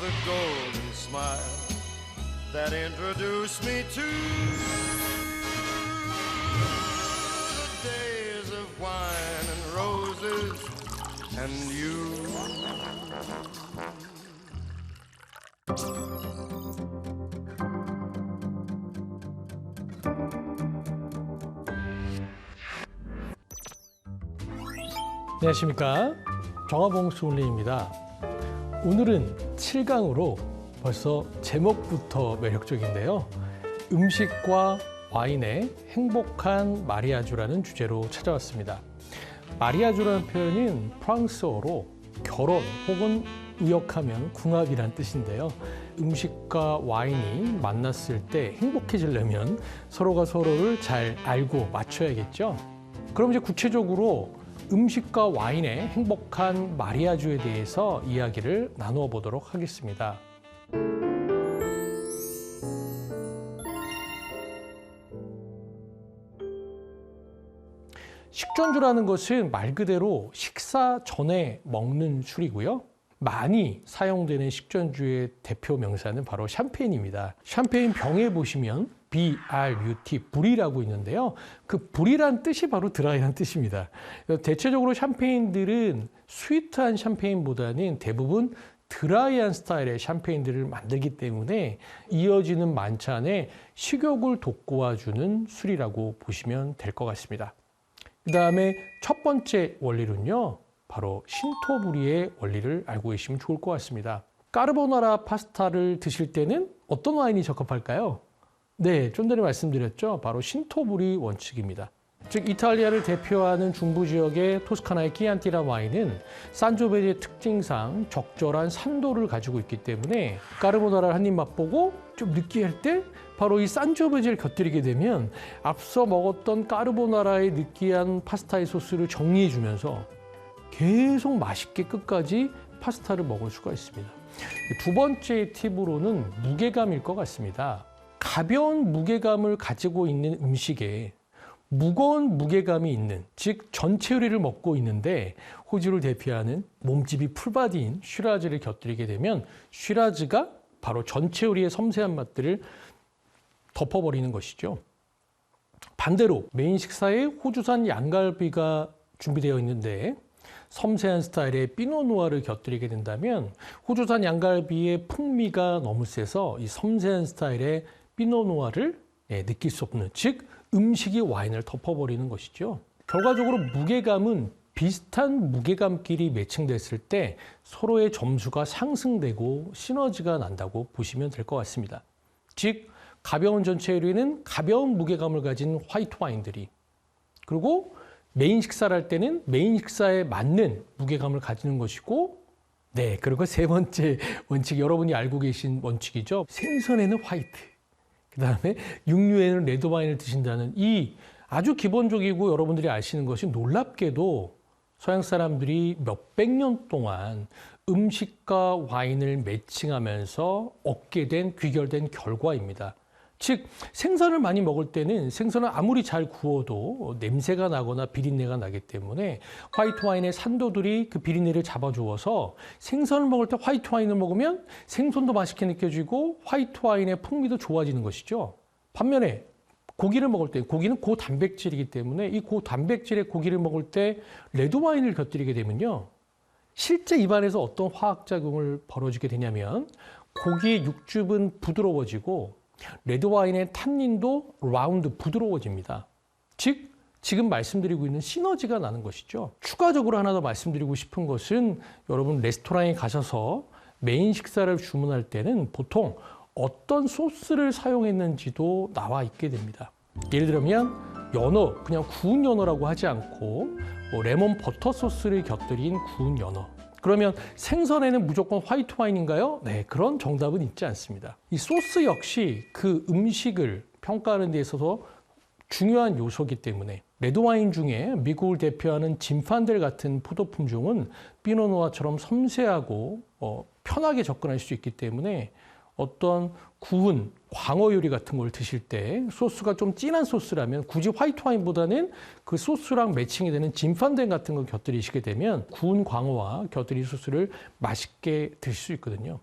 the golden smile that introduced me to the days of wine and roses and you. 안녕하십니까, 정화봉수올림입니다. 오늘은 7강으로 벌써 제목부터 매력적인데요, 음식과 와인의 행복한 마리아주라는 주제로 찾아왔습니다. 마리아주라는 표현은 프랑스어로 결혼 혹은 의역하면 궁합이란 뜻인데요, 음식과 와인이 만났을 때 행복해지려면 서로가 서로를 잘 알고 맞춰야겠죠. 그럼 이제 구체적으로 음식과 와인의 행복한 마리아주에 대해서 이야기를 나누어 보도록 하겠습니다. 식전주라는 것은 말 그대로 식사 전에 먹는 술이고요. 많이 사용되는 식전주의 대표 명사는 바로 샴페인입니다. 샴페인 병에 보시면 BRUT, 불이라고 있는데요. 그 불이란 뜻이 바로 드라이란 뜻입니다. 대체적으로 샴페인들은 스위트한 샴페인보다는 대부분 드라이한 스타일의 샴페인들을 만들기 때문에 이어지는 만찬에 식욕을 돋구어주는 술이라고 보시면 될 것 같습니다. 그 다음에 첫 번째 원리는요, 바로 신토부리의 원리를 알고 계시면 좋을 것 같습니다. 까르보나라 파스타를 드실 때는 어떤 와인이 적합할까요? 네, 좀 전에 말씀드렸죠. 바로 신토부리 원칙입니다. 즉 이탈리아를 대표하는 중부 지역의 토스카나의 키안티라 와인은 산조베지의 특징상 적절한 산도를 가지고 있기 때문에 까르보나라를 한 입 맛보고 좀 느끼할 때 바로 이 산조베지를 곁들이게 되면 앞서 먹었던 까르보나라의 느끼한 파스타의 소스를 정리해 주면서 계속 맛있게 끝까지 파스타를 먹을 수가 있습니다. 두 번째 팁으로는 무게감일 것 같습니다. 가벼운 무게감을 가지고 있는 음식에 무거운 무게감이 있는, 즉 전체 요리를 먹고 있는데 호주를 대표하는 몸집이 풀바디인 쉬라즈를 곁들이게 되면 쉬라즈가 바로 전체 요리의 섬세한 맛들을 덮어버리는 것이죠. 반대로 메인 식사에 호주산 양갈비가 준비되어 있는데 섬세한 스타일의 피노누아를 곁들이게 된다면 호주산 양갈비의 풍미가 너무 세서 이 섬세한 스타일의 피노누아를 느낄 수 없는, 즉 음식이 와인을 덮어버리는 것이죠. 결과적으로 무게감은 비슷한 무게감끼리 매칭됐을 때 서로의 점수가 상승되고 시너지가 난다고 보시면 될 것 같습니다. 즉 가벼운 전체 요리는 가벼운 무게감을 가진 화이트 와인들이, 그리고 메인 식사를 할 때는 메인 식사에 맞는 무게감을 가지는 것이고, 네, 그리고 세 번째 원칙, 여러분이 알고 계신 원칙이죠. 생선에는 화이트, 그 다음에 육류에는 레드 와인을 드신다는 이 아주 기본적이고 여러분들이 아시는 것이 놀랍게도 서양 사람들이 몇백 년 동안 음식과 와인을 매칭하면서 얻게 된 귀결된 결과입니다. 즉 생선을 많이 먹을 때는 생선을 아무리 잘 구워도 냄새가 나거나 비린내가 나기 때문에 화이트 와인의 산도들이 그 비린내를 잡아주어서 생선을 먹을 때 화이트 와인을 먹으면 생선도 맛있게 느껴지고 화이트 와인의 풍미도 좋아지는 것이죠. 반면에 고기를 먹을 때, 고기는 고단백질이기 때문에 이 고단백질의 고기를 먹을 때 레드 와인을 곁들이게 되면요, 실제 입안에서 어떤 화학작용을 벌어지게 되냐면 고기의 육즙은 부드러워지고 레드 와인의 탄닌도 라운드 부드러워집니다. 즉 지금 말씀드리고 있는 시너지가 나는 것이죠. 추가적으로 하나 더 말씀드리고 싶은 것은 여러분 레스토랑에 가셔서 메인 식사를 주문할 때는 보통 어떤 소스를 사용했는지도 나와 있게 됩니다. 예를 들면 연어, 그냥 구운 연어라고 하지 않고 레몬 버터 소스를 곁들인 구운 연어. 그러면 생선에는 무조건 화이트 와인인가요? 네, 그런 정답은 있지 않습니다. 이 소스 역시 그 음식을 평가하는 데 있어서 중요한 요소이기 때문에 레드 와인 중에 미국을 대표하는 진판델 같은 포도 품종은 피노누아처럼 섬세하고 편하게 접근할 수 있기 때문에 어떤 구운 광어 요리 같은 걸 드실 때 소스가 좀 진한 소스라면 굳이 화이트 와인보다는 그 소스랑 매칭이 되는 진판덴 같은 걸 곁들이시게 되면 구운 광어와 곁들인 소스를 맛있게 드실 수 있거든요.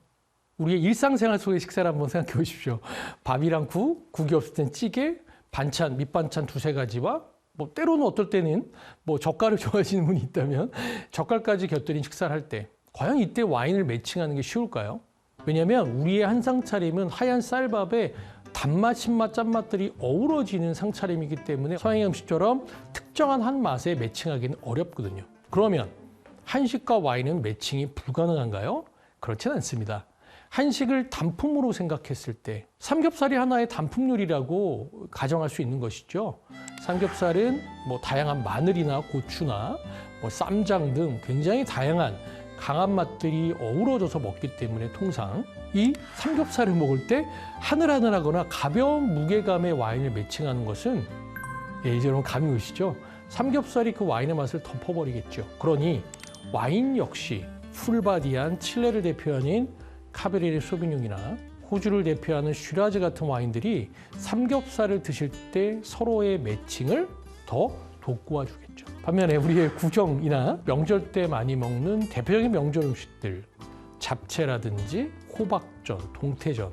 우리의 일상생활 속의 식사를 한번 생각해 보십시오. 밥이랑 국이 없을 땐 찌개, 반찬, 밑반찬 두세 가지와 뭐 때로는 어떨 때는 뭐 젓갈을 좋아하시는 분이 있다면 젓갈까지 곁들인 식사를 할 때 과연 이때 와인을 매칭하는 게 쉬울까요? 왜냐하면 우리의 한상 차림은 하얀 쌀밥에 단맛, 신맛, 짠맛들이 어우러지는 상차림이기 때문에 서양의 음식처럼 특정한 한 맛에 매칭하기는 어렵거든요. 그러면 한식과 와인은 매칭이 불가능한가요? 그렇진 않습니다. 한식을 단품으로 생각했을 때 삼겹살이 하나의 단품 요리라고 가정할 수 있는 것이죠. 삼겹살은 뭐 다양한 마늘이나 고추나 뭐 쌈장 등 굉장히 다양한 강한 맛들이 어우러져서 먹기 때문에 통상 이 삼겹살을 먹을 때 하늘하늘하거나 가벼운 무게감의 와인을 매칭하는 것은 이제 여러분 감이 오시죠? 삼겹살이 그 와인의 맛을 덮어버리겠죠. 그러니 와인 역시 풀바디한 칠레를 대표하는 카베르네 소비뇽이나 호주를 대표하는 슈라즈 같은 와인들이 삼겹살을 드실 때 서로의 매칭을 더 돋구어 주겠죠. 반면에 우리의 구정이나 명절 때 많이 먹는 대표적인 명절 음식들, 잡채라든지 호박전, 동태전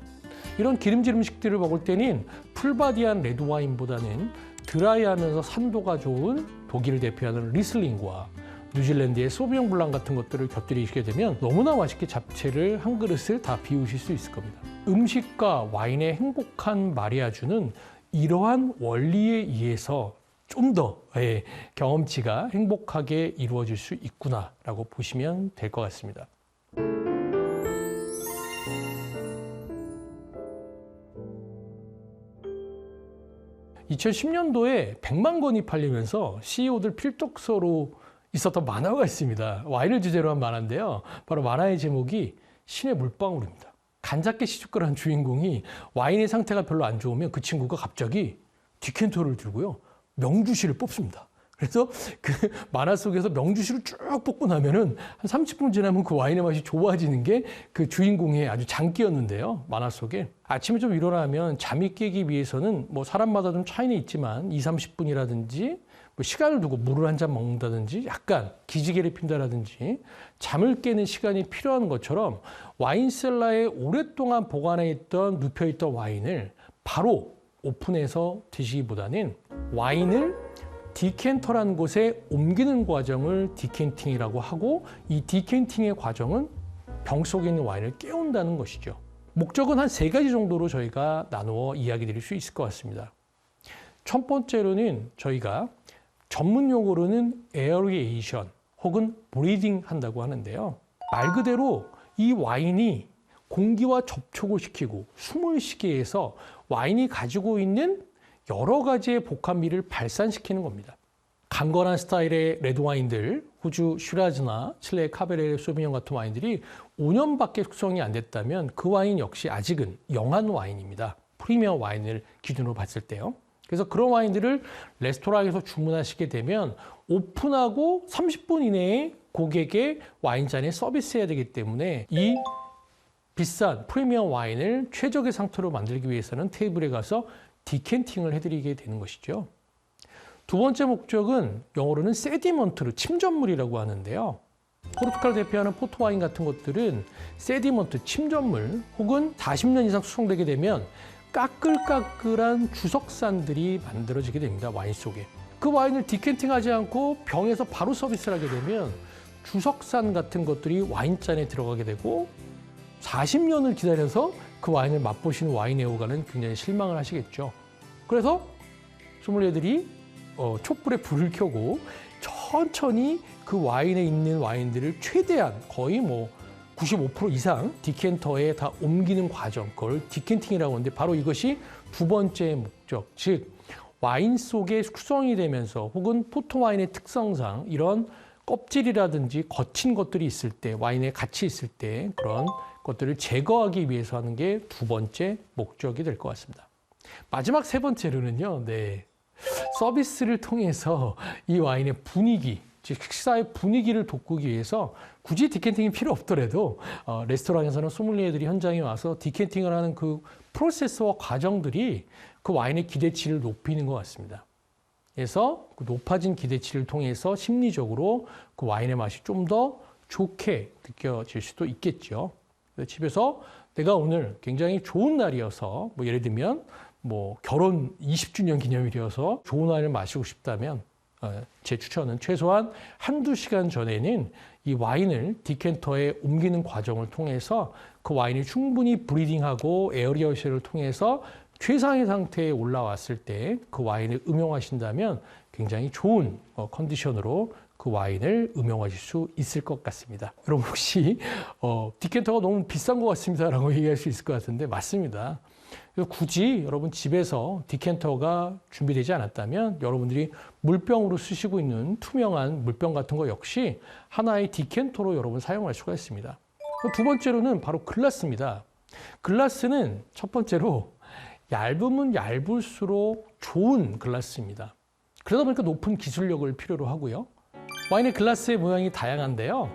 이런 기름진 음식들을 먹을 때는 풀바디한 레드와인보다는 드라이하면서 산도가 좋은 독일을 대표하는 리슬링과 뉴질랜드의 소비뇽 블랑 같은 것들을 곁들이시게 되면 너무나 맛있게 잡채를 한 그릇을 다 비우실 수 있을 겁니다. 음식과 와인의 행복한 마리아주는 이러한 원리에 의해서 좀 더 경험치가 행복하게 이루어질 수 있구나라고 보시면 될 것 같습니다. (2010년도에) 100만 권이 팔리면서 CEO들 필독서로 있었던 만화가 있습니다. 와인을 주제로 한 만화인데요. 바로 만화의 제목이 신의 물방울입니다. 간작게 시집가란 주인공이 와인의 상태가 별로 안 좋으면 그 친구가 갑자기 디켄터를 들고요. 명주실을 뽑습니다. 그래서 그 만화 속에서 명주실을 쭉 뽑고 나면은 한 30분 지나면 그 와인의 맛이 좋아지는 게 그 주인공의 아주 장기였는데요. 만화 속에. 아침에 좀 일어나면 잠이 깨기 위해서는 뭐 사람마다 좀 차이는 있지만 20-30분이라든지 뭐 시간을 두고 물을 한 잔 먹는다든지 약간 기지개를 핀다라든지 잠을 깨는 시간이 필요한 것처럼 와인셀러에 오랫동안 보관해 있던 눕혀있던 와인을 바로 오픈해서 드시기보다는 와인을 디켄터라는 곳에 옮기는 과정을 디켄팅이라고 하고 이 디켄팅의 과정은 병 속에 있는 와인을 깨운다는 것이죠. 목적은 한 3가지 정도로 저희가 나누어 이야기 드릴 수 있을 것 같습니다. 첫 번째로는 저희가 전문 용어로는 에어리에이션 혹은 브리딩 한다고 하는데요. 말 그대로 이 와인이 공기와 접촉을 시키고 숨을 쉬게 해서 와인이 가지고 있는 여러 가지의 복합미를 발산시키는 겁니다. 강건한 스타일의 레드와인들, 호주 슈라즈나 칠레 카베르네 소비뇽 같은 와인들이 5년밖에 숙성이 안 됐다면 그 와인 역시 아직은 영한 와인입니다. 프리미엄 와인을 기준으로 봤을 때요. 그래서 그런 와인들을 레스토랑에서 주문하시게 되면 오픈하고 30분 이내에 고객의 와인잔에 서비스해야 되기 때문에 이 비싼 프리미엄 와인을 최적의 상태로 만들기 위해서는 테이블에 가서 디켄팅을 해드리게 되는 것이죠. 두 번째 목적은 영어로는 세디먼트로 침전물이라고 하는데요. 포르투갈 대표하는 포토와인 같은 것들은 세디먼트, 침전물 혹은 40년 이상 숙성되게 되면 까끌까끌한 주석산들이 만들어지게 됩니다. 와인 속에. 그 와인을 디켄팅하지 않고 병에서 바로 서비스를 하게 되면 주석산 같은 것들이 와인잔에 들어가게 되고 40년을 기다려서 그 와인을 맛보시는 와인 애호가는 굉장히 실망을 하시겠죠. 그래서 소믈리에들이 촛불에 불을 켜고 천천히 그 와인에 있는 와인들을 최대한 거의 뭐 95% 이상 디켄터에 다 옮기는 과정, 그걸 디켄팅이라고 하는데 바로 이것이 두 번째 목적, 즉 와인 속에 숙성이 되면서 혹은 포토와인의 특성상 이런 껍질이라든지 거친 것들이 있을 때, 와인에 같이 있을 때 그런 것들을 제거하기 위해서 하는 게 두 번째 목적이 될 것 같습니다. 마지막 세 번째로는요, 서비스를 통해서 이 와인의 분위기, 즉 식사의 분위기를 돋구기 위해서 굳이 디켄팅이 필요 없더라도 레스토랑에서는 소믈리에들이 현장에 와서 디켄팅을 하는 그 프로세스와 과정들이 그 와인의 기대치를 높이는 것 같습니다. 그래서 그 높아진 기대치를 통해서 심리적으로 그 와인의 맛이 좀 더 좋게 느껴질 수도 있겠죠. 집에서 내가 오늘 굉장히 좋은 날이어서 뭐 예를 들면 뭐 결혼 20주년 기념일이어서 좋은 와인을 마시고 싶다면 제 추천은 최소한 한두 시간 전에는 이 와인을 디캔터에 옮기는 과정을 통해서 그 와인이 충분히 브리딩하고 에어리어션을 통해서 최상의 상태에 올라왔을 때 그 와인을 음용하신다면 굉장히 좋은 컨디션으로 그 와인을 음용하실 수 있을 것 같습니다. 여러분 혹시 디캔터가 너무 비싼 것 같습니다라고 얘기할 수 있을 것 같은데 맞습니다. 그래서 굳이 여러분 집에서 디캔터가 준비되지 않았다면 여러분들이 물병으로 쓰시고 있는 투명한 물병 같은 거 역시 하나의 디캔터로 여러분 사용할 수가 있습니다. 두 번째로는 바로 글라스입니다. 글라스는 첫 번째로 얇으면 얇을수록 좋은 글라스입니다. 그러다 보니까 높은 기술력을 필요로 하고요. 와인의 글라스의 모양이 다양한데요.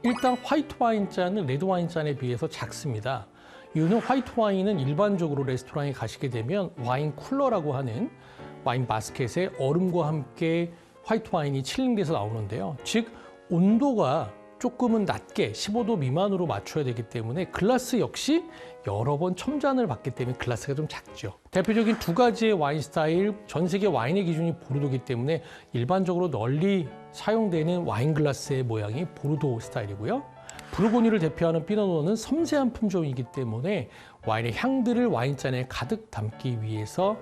일단 화이트 와인 잔은 레드 와인 잔에 비해서 작습니다. 이유는 화이트 와인은 일반적으로 레스토랑에 가시게 되면 와인 쿨러라고 하는 와인 바스켓에 얼음과 함께 화이트 와인이 칠링돼서 나오는데요. 즉 온도가 조금은 낮게 15도 미만으로 맞춰야 되기 때문에 글라스 역시 여러 번 첨잔을 받기 때문에 글라스가 좀 작죠. 대표적인 두 가지의 와인 스타일, 전 세계 와인의 기준이 보르도이기 때문에 일반적으로 널리 사용되는 와인 글라스의 모양이 보르도 스타일이고요. 부르고뉴를 대표하는 피노노는 섬세한 품종이기 때문에 와인의 향들을 와인잔에 가득 담기 위해서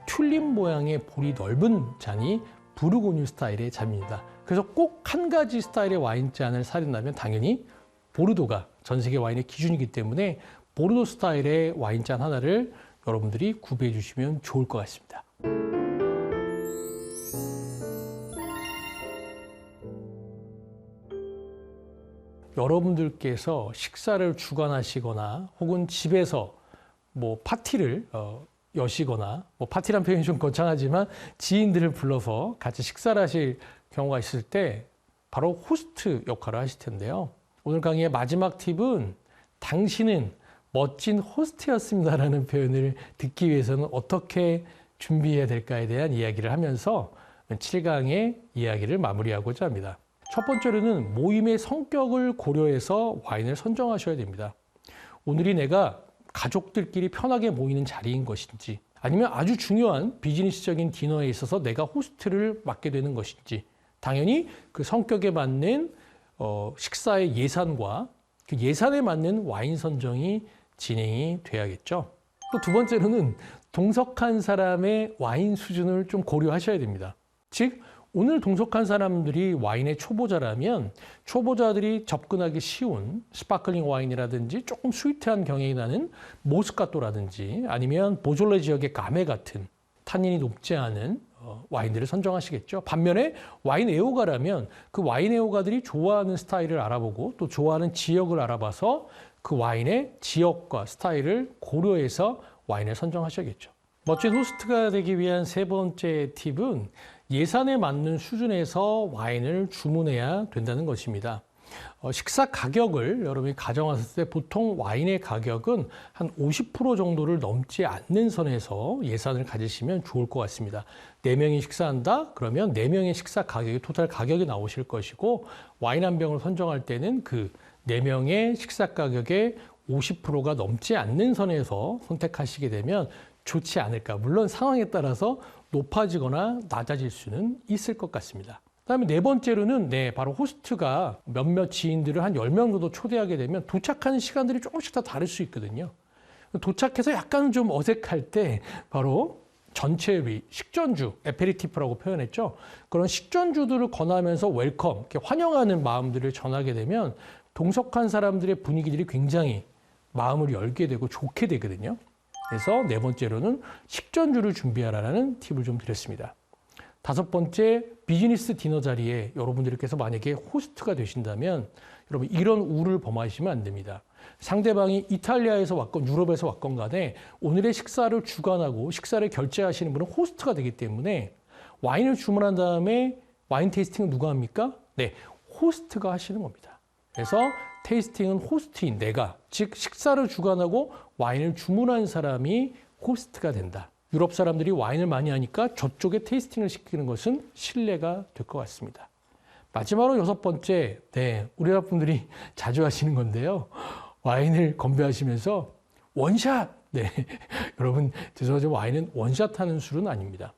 튤립 모양의 볼이 넓은 잔이 부르고뉴 스타일의 잔입니다. 그래서 꼭 한 가지 스타일의 와인잔을 사린다면 당연히 보르도가 전 세계 와인의 기준이기 때문에 보르도 스타일의 와인잔 하나를 여러분들이 구비해 주시면 좋을 것 같습니다. 여러분들께서 식사를 주관하시거나 혹은 집에서 뭐 파티를 여시거나 뭐 파티란 표현이 좀 거창하지만 지인들을 불러서 같이 식사를 하실 경우가 있을 때 바로 호스트 역할을 하실 텐데요. 오늘 강의의 마지막 팁은 당신은 멋진 호스트였습니다라는 표현을 듣기 위해서는 어떻게 준비해야 될까에 대한 이야기를 하면서 7강의 이야기를 마무리하고자 합니다. 첫 번째로는 모임의 성격을 고려해서 와인을 선정하셔야 됩니다. 오늘이 내가 가족들끼리 편하게 모이는 자리인 것인지 아니면 아주 중요한 비즈니스적인 디너에 있어서 내가 호스트를 맡게 되는 것인지 당연히 그 성격에 맞는 식사의 예산과 그 예산에 맞는 와인 선정이 진행이 돼야겠죠. 또 두 번째로는 동석한 사람의 와인 수준을 좀 고려하셔야 됩니다. 즉 오늘 동석한 사람들이 와인의 초보자라면 초보자들이 접근하기 쉬운 스파클링 와인이라든지 조금 스위트한 경향이 나는 모스카토라든지 아니면 보졸레 지역의 가메 같은 탄닌이 높지 않은 와인들을 선정하시겠죠. 반면에 와인 애호가라면 그 와인 애호가들이 좋아하는 스타일을 알아보고 또 좋아하는 지역을 알아봐서 그 와인의 지역과 스타일을 고려해서 와인을 선정하셔야겠죠. 멋진 호스트가 되기 위한 세 번째 팁은 예산에 맞는 수준에서 와인을 주문해야 된다는 것입니다. 식사 가격을 여러분이 가정하셨을 때 보통 와인의 가격은 한 50% 정도를 넘지 않는 선에서 예산을 가지시면 좋을 것 같습니다. 4명이 식사한다? 그러면 4명의 식사 가격이 토탈 가격이 나오실 것이고 와인 한 병을 선정할 때는 그 4명의 식사 가격의 50%가 넘지 않는 선에서 선택하시게 되면 좋지 않을까. 물론 상황에 따라서 높아지거나 낮아질 수는 있을 것 같습니다. 그다음에 네 번째로는 바로 호스트가 몇몇 지인들을 한 10명 정도 초대하게 되면 도착하는 시간들이 조금씩 다 다를 수 있거든요. 도착해서 약간 좀 어색할 때 바로 전체 식전주, 에페리티프라고 표현했죠. 그런 식전주들을 권하면서 웰컴, 이렇게 환영하는 마음들을 전하게 되면 동석한 사람들의 분위기들이 굉장히 마음을 열게 되고 좋게 되거든요. 그래서 네 번째로는 식전주를 준비하라는 팁을 좀 드렸습니다. 다섯 번째, 비즈니스 디너 자리에 여러분들께서 만약에 호스트가 되신다면 여러분 이런 우를 범하시면 안 됩니다. 상대방이 이탈리아에서 왔건 유럽에서 왔건 간에 오늘의 식사를 주관하고 식사를 결제하시는 분은 호스트가 되기 때문에 와인을 주문한 다음에 와인 테이스팅은 누가 합니까? 네, 호스트가 하시는 겁니다. 그래서 테이스팅은 호스트인 내가, 즉 식사를 주관하고 와인을 주문한 사람이 호스트가 된다. 유럽 사람들이 와인을 많이 하니까 저쪽에 테이스팅을 시키는 것은 신뢰가 될 것 같습니다. 마지막으로 여섯 번째, 우리나라 분들이 자주 하시는 건데요. 와인을 건배하시면서 원샷! 네. 여러분, 죄송하지만 와인은 원샷 하는 술은 아닙니다.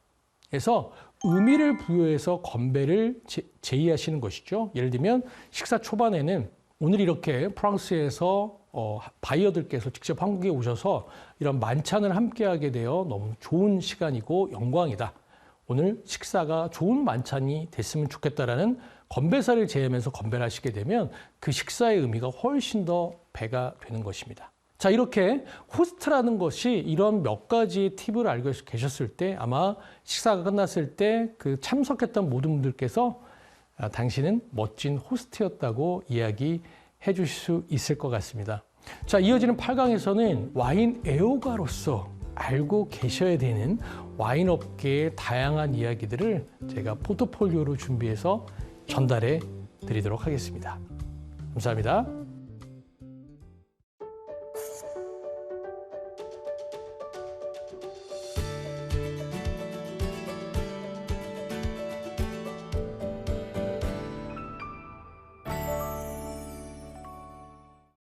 그래서 의미를 부여해서 건배를 제의하시는 것이죠. 예를 들면 식사 초반에는 오늘 이렇게 프랑스에서 바이어들께서 직접 한국에 오셔서 이런 만찬을 함께하게 되어 너무 좋은 시간이고 영광이다. 오늘 식사가 좋은 만찬이 됐으면 좋겠다라는 건배사를 제하면서 건배를 하시게 되면 그 식사의 의미가 훨씬 더 배가 되는 것입니다. 자, 이렇게 호스트라는 것이 이런 몇 가지의 팁을 알고 계셨을 때 아마 식사가 끝났을 때 그 참석했던 모든 분들께서 당신은 멋진 호스트였다고 이야기해 주실 수 있을 것 같습니다. 자, 이어지는 8강에서는 와인 애호가로서 알고 계셔야 되는 와인 업계의 다양한 이야기들을 제가 포트폴리오로 준비해서 전달해 드리도록 하겠습니다. 감사합니다.